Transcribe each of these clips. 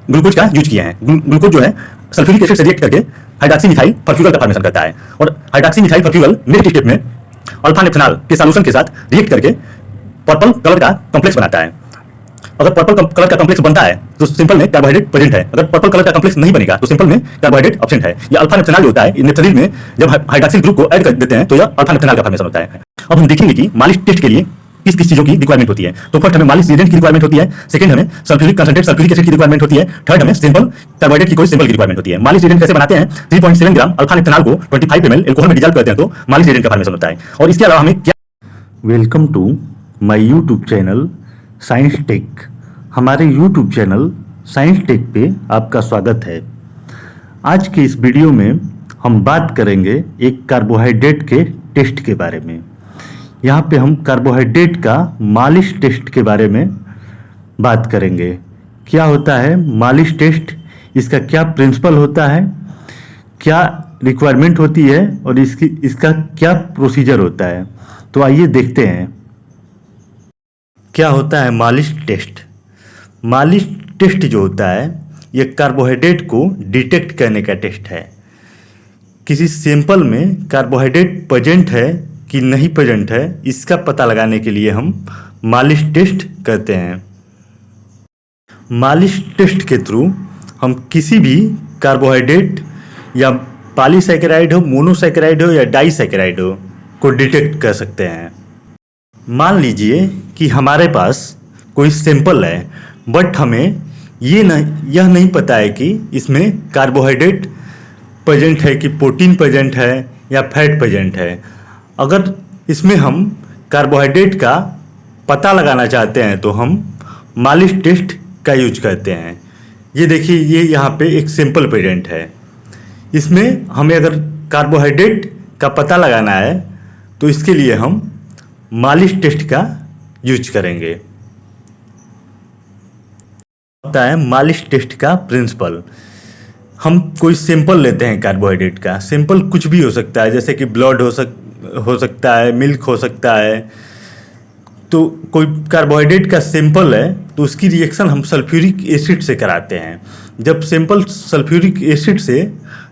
Glucose का use किए हैं। ग्लूकोज जो है सल्फ्यूरिक एसिड से रिएक्ट करके हाइड्रॉक्सी मिथाइल फॉर्फ्यूरल का फॉर्मेशन करता है, और हाइड्रॉक्सी मिथाइल फॉर्फ्यूरल नेक्स्ट स्टेप में अल्फा नेप्थेनॉल के सॉल्यूशन के साथ रिएक्ट करके पर्पल कलर का कॉम्प्लेक्स बनाता है। अगर पर्पल कलर का कॉम्प्लेक्स बनता है तो सिंपल में कार्बोहाइड्रेट प्रेजेंट है, अगर पर्पल कलर का कॉम्प्लेक्स नहीं बनेगा तो सिंपल में कार्बोहाइड्रेट एब्सेंट है। ये अल्फा नेप्थेनॉल जो होता है, नेप्थलीन में जब हाइड्रॉक्सिल ग्रुप को ऐड कर देते हैं तो यह अल्फा नेप्थेनॉल का फॉर्मेशन होता है। अब हम देखेंगे कि मालिश टेस्ट के लिए किस किस चीजों की रिक्वायरमेंट होती है। तो फर्स्ट हमें मालिश एजेंट की रिक्वायरमेंट होती है, सेकंड हमें सल्फ्यूरिक कंसंट्रेट सल्फ्यूरिक एसिड की रिक्वायरमेंट होती है, थर्ड हमें सिंपल कार्बोहाइड्रेट की कोई सिंपल की रिक्वायरमेंट होती है। मालिश एजेंट कैसे बनाते हैं? 3.7 ग्राम अल्फा नेप्थेनॉल को 25 ml एल्कोहल में डिजॉल्व करते हैं तो मालिश एजेंट का फॉर्मेशन होता है। और इसके अलावा हमें क्या welcome to my YouTube channel science tech. हमारे यूट्यूब चैनल साइंस टेक पे आपका स्वागत है। आज के इस वीडियो में हम बात करेंगे एक कार्बोहाइड्रेट के टेस्ट के बारे में। यहाँ पे हम कार्बोहाइड्रेट का मालिश टेस्ट के बारे में बात करेंगे। क्या होता है मालिश टेस्ट, इसका क्या प्रिंसिपल होता है, क्या रिक्वायरमेंट होती है और इसका क्या प्रोसीजर होता है। तो आइए देखते हैं क्या होता है मालिश टेस्ट। मालिश टेस्ट जो होता है ये कार्बोहाइड्रेट को डिटेक्ट करने का टेस्ट है। किसी सैंपल में कार्बोहाइड्रेट प्रेजेंट है कि नहीं प्रेजेंट है, इसका पता लगाने के लिए हम मालिश टेस्ट करते हैं। मालिश टेस्ट के थ्रू हम किसी भी कार्बोहाइड्रेट या पॉलीसैकेराइड हो, मोनोसैकेराइड हो या डाइसैकेराइड हो को डिटेक्ट कर सकते हैं। मान लीजिए कि हमारे पास कोई सैंपल है बट हमें यह नहीं पता है कि इसमें कार्बोहाइड्रेट प्रेजेंट है कि प्रोटीन प्रेजेंट है या फैट प्रेजेंट है। अगर इसमें हम कार्बोहाइड्रेट का पता लगाना चाहते हैं तो हम मालिश टेस्ट का यूज करते हैं। ये देखिए, ये यहाँ पे एक सैंपल प्रेजेंट है, इसमें हमें अगर कार्बोहाइड्रेट का पता लगाना है तो इसके लिए हम मालिश टेस्ट का यूज करेंगे। होता है मालिश टेस्ट का प्रिंसिपल। हम कोई सैंपल लेते हैं कार्बोहाइड्रेट का, सैंपल कुछ भी हो सकता है, जैसे कि ब्लड हो सकता है, मिल्क हो सकता है। तो कोई कार्बोहाइड्रेट का सैंपल है तो उसकी रिएक्शन हम सल्फ्यूरिक एसिड से कराते हैं। जब सैंपल सल्फ्यूरिक एसिड से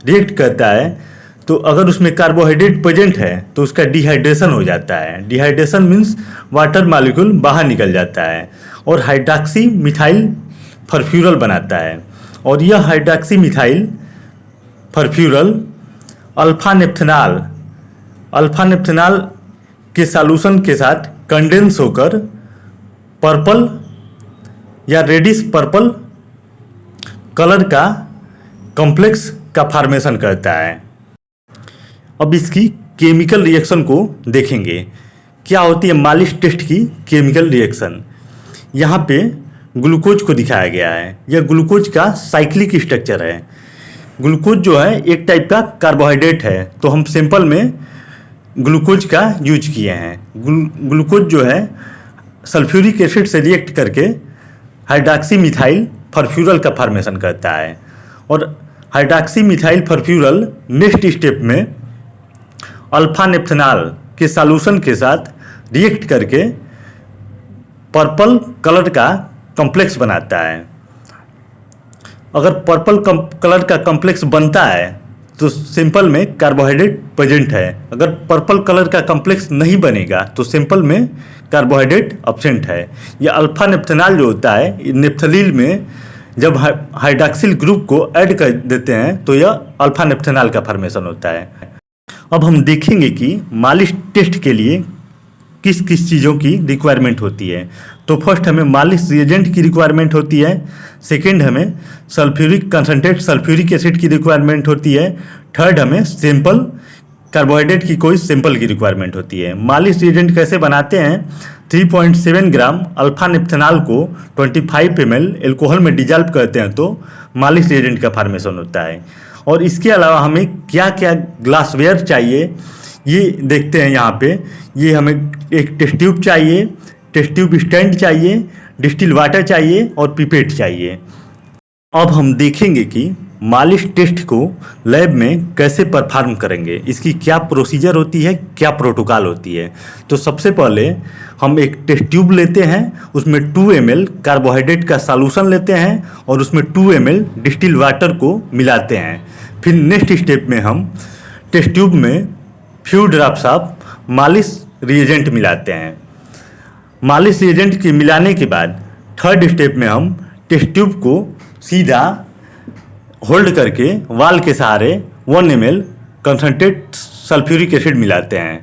रिएक्ट करता है तो अगर उसमें कार्बोहाइड्रेट प्रेजेंट है तो उसका डिहाइड्रेशन हो जाता है। डिहाइड्रेशन मीन्स वाटर मॉलिक्यूल बाहर निकल जाता है और हाइड्रॉक्सी मिथाइल फॉर्फ्यूरल बनाता है। और यह हाइड्रॉक्सी मिथाइल फॉर्फ्यूरल अल्फा नेप्थेनॉल के सॉल्यूशन के साथ कंडेंस होकर पर्पल या रेडिश पर्पल कलर का कॉम्प्लेक्स का फॉर्मेशन करता है। अब इसकी केमिकल रिएक्शन को देखेंगे। क्या होती है मालिश टेस्ट की केमिकल रिएक्शन। यहाँ पे ग्लूकोज को दिखाया गया है। यह ग्लूकोज का साइक्लिक स्ट्रक्चर है। ग्लूकोज जो है एक टाइप का कार्बोहाइड्रेट है, तो हम सैंपल में ग्लूकोज का यूज किए हैं। ग्लूकोज जो है सल्फ्यूरिक एसिड से रिएक्ट करके हाइड्रॉक्सी मिथाइल फॉर्फ्यूरल का फॉर्मेशन करता है, और हाइड्रॉक्सी मिथाइल फॉर्फ्यूरल नेक्स्ट स्टेप में अल्फा नेप्थेनॉल के सॉल्यूशन के साथ रिएक्ट करके पर्पल कलर का कॉम्प्लेक्स बनाता है। अगर पर्पल कलर का कॉम्प्लेक्स बनता है तो सिंपल में कार्बोहाइड्रेट प्रेजेंट है। अगर पर्पल कलर का कॉम्प्लेक्स नहीं बनेगा तो सिंपल में कार्बोहाइड्रेट एब्सेंट है। यह अल्फा नेप्थेनॉल जो होता है नेप्थलीन में जब हाइड्रॉक्सिल ग्रुप को ऐड कर देते हैं तो यह अल्फा नेप्थेनॉल का फॉर्मेशन होता है। अब हम देखेंगे कि मालिश टेस्ट के लिए किस किस चीज़ों की रिक्वायरमेंट होती है। तो फर्स्ट हमें मालिश रिएजेंट की रिक्वायरमेंट होती है, सेकंड हमें सल्फ्यूरिक कंसंट्रेट सल्फ्यूरिक एसिड की रिक्वायरमेंट होती है, थर्ड हमें सैंपल कार्बोहाइड्रेट की कोई सैंपल की रिक्वायरमेंट होती है। मालिश रिएजेंट कैसे बनाते हैं? 3.7 ग्राम अल्फा नेप्थेनॉल को 25 ml एल्कोहल में डिजॉल्व करते हैं तो मालिश रिएजेंट का फॉर्मेशन होता है। और इसके अलावा हमें क्या क्या ग्लासवेयर चाहिए ये देखते हैं। यहाँ पे ये हमें एक टेस्ट ट्यूब चाहिए, टेस्ट ट्यूब स्टैंड चाहिए, डिस्टिल वाटर चाहिए और पिपेट चाहिए। अब हम देखेंगे कि मालिश टेस्ट को लैब में कैसे परफॉर्म करेंगे, इसकी क्या प्रोसीजर होती है, क्या प्रोटोकॉल होती है। तो सबसे पहले हम एक टेस्ट ट्यूब लेते हैं, उसमें 2 ml कार्बोहाइड्रेट का सॉल्यूशन लेते हैं और उसमें 2 ml डिस्टिल वाटर को मिलाते हैं। फिर नेक्स्ट स्टेप में हम टेस्ट ट्यूब में फ्यू ड्रॉप्स ऑफ मालिश रिएजेंट मिलाते हैं। मालिश रिएजेंट के मिलाने के बाद थर्ड स्टेप में हम टेस्ट ट्यूब को सीधा होल्ड करके वाल के सहारे 1 ml कंसनट्रेट सल्फ्यूरिक एसिड मिलाते हैं।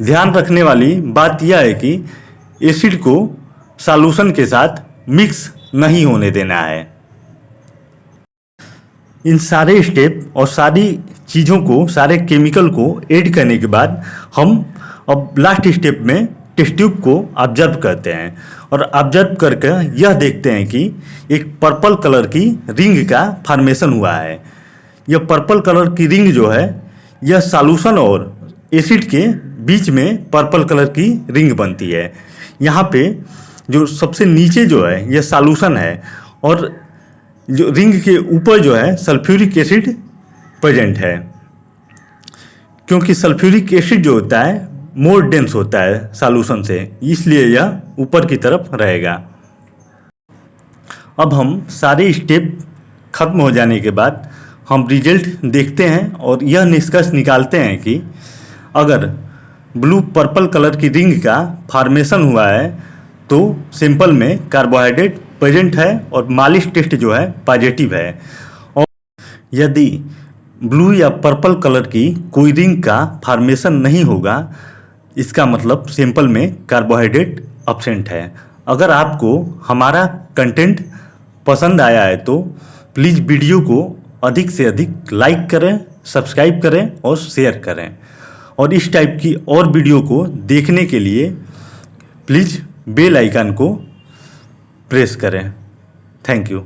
ध्यान रखने वाली बात यह है कि एसिड को सॉल्यूशन के साथ मिक्स नहीं होने देना है। इन सारे स्टेप और सारी चीज़ों को, सारे केमिकल को ऐड करने के बाद हम अब लास्ट स्टेप में टेस्ट ट्यूब को ऑब्जर्व करते हैं और ऑब्जर्व करके यह देखते हैं कि एक पर्पल कलर की रिंग का फॉर्मेशन हुआ है। यह पर्पल कलर की रिंग जो है, यह सॉल्यूशन और एसिड के बीच में पर्पल कलर की रिंग बनती है। यहाँ पे जो सबसे नीचे जो है यह सॉल्यूशन है और जो रिंग के ऊपर जो है सल्फ्यूरिक एसिड प्रेजेंट है, क्योंकि सल्फ्यूरिक एसिड जो होता है मोर डेंस होता है सॉल्यूशन से, इसलिए यह ऊपर की तरफ रहेगा। अब हम सारे स्टेप खत्म हो जाने के बाद हम रिजल्ट देखते हैं और यह निष्कर्ष निकालते हैं कि अगर ब्लू पर्पल कलर की रिंग का फॉर्मेशन हुआ है तो सैंपल में कार्बोहाइड्रेट प्रेजेंट है और मालिश टेस्ट जो है पॉजिटिव है। और यदि ब्लू या पर्पल कलर की कोई रिंग का फॉर्मेशन नहीं होगा, इसका मतलब सैंपल में कार्बोहाइड्रेट एब्सेंट है। अगर आपको हमारा कंटेंट पसंद आया है तो प्लीज़ वीडियो को अधिक से अधिक लाइक करें, सब्सक्राइब करें और शेयर करें। और इस टाइप की और वीडियो को देखने के लिए प्लीज़ बेल आइकन को प्रेस करें। Thank you.